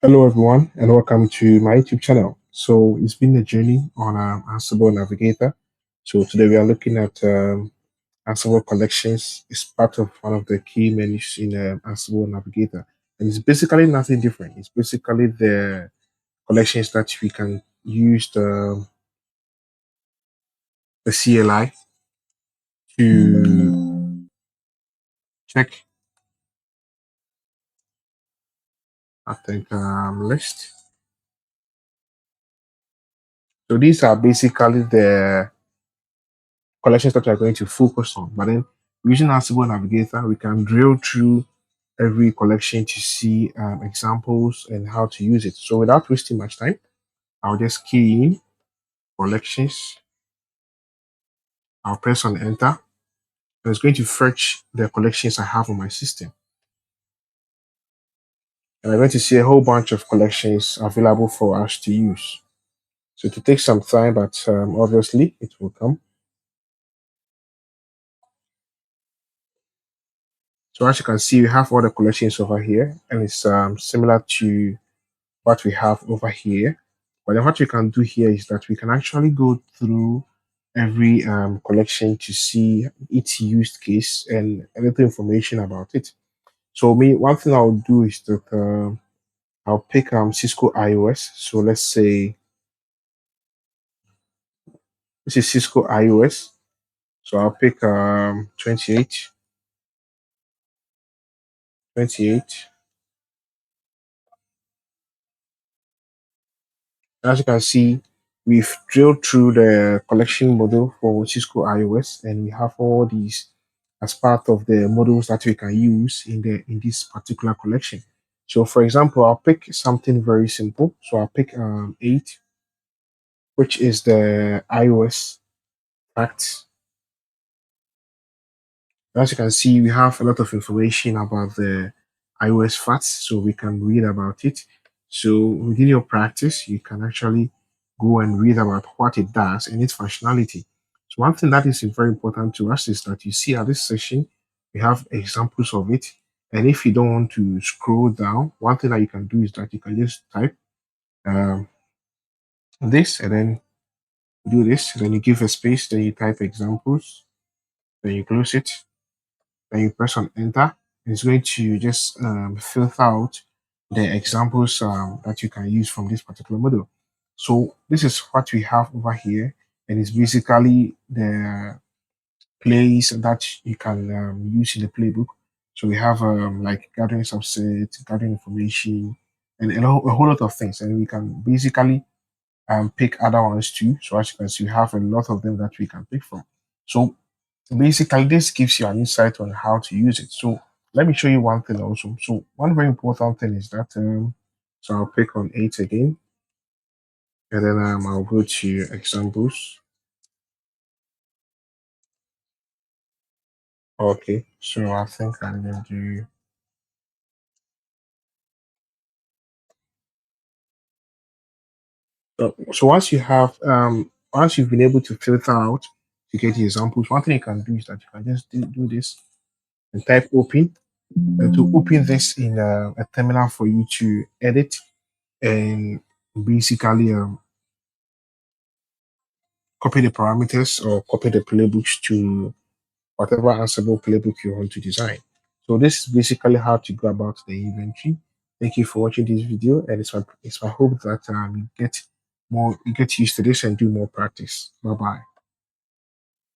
Hello, everyone, and welcome to my YouTube channel. So it's been a journey on Ansible Navigator. So today we are looking at Ansible Collections. It's part of one of the key menus in Ansible Navigator, and it's basically nothing different. It's basically the collections that we can use the CLI to check. I think list. So these are basically the collections that we're going to focus on. But then using Ansible Navigator, we can drill through every collection to see examples and how to use it. So without wasting much time, I'll just key in collections. I'll press on enter. And it's going to fetch the collections I have on my system. And I'm going to see a whole bunch of collections available for us to use. So it will take some time, but obviously it will come. So as you can see, we have all the collections over here, and it's similar to what we have over here. But then what we can do here is that we can actually go through every collection to see its use case and a little information about it. So one thing I'll do is that I'll pick Cisco iOS. So let's say this is Cisco iOS. So I'll pick 28, 28. As you can see, we've drilled through the collection model for Cisco iOS, and we have all these as part of the models that we can use in this particular collection. So, for example, I'll pick something very simple. So I'll pick 8, which is the iOS facts. As you can see, we have a lot of information about the iOS facts, so we can read about it. So within your practice, you can actually go and read about what it does and its functionality. So one thing that is very important to us is that you see at this session, we have examples of it. And if you don't want to scroll down, one thing that you can do is that you can just type um, this and then do this. Then you give a space, then you type examples, then you close it. Then you press on enter. It's going to just filter out the examples that you can use from this particular model. So this is what we have over here, and it's basically the plays that you can use in the playbook. So we have like gathering subset, gathering information, and a whole lot of things, and we can basically pick other ones too. So as you can see, we have a lot of them that we can pick from. So basically, this gives you an insight on how to use it. So let me show you one thing also. So one very important thing is that so I'll pick on 8 again, and then I'll go to examples. Okay, so I think I'm gonna do. So once you've been able to filter out to get the examples, one thing you can do is that you can just do this and type open, and to open this in a terminal for you to edit and basically copy the parameters or copy the playbooks to whatever Ansible playbook you want to design. So this is basically how to go about the inventory. Thank you for watching this video, and it's my hope that you get used to this and do more practice. Bye bye.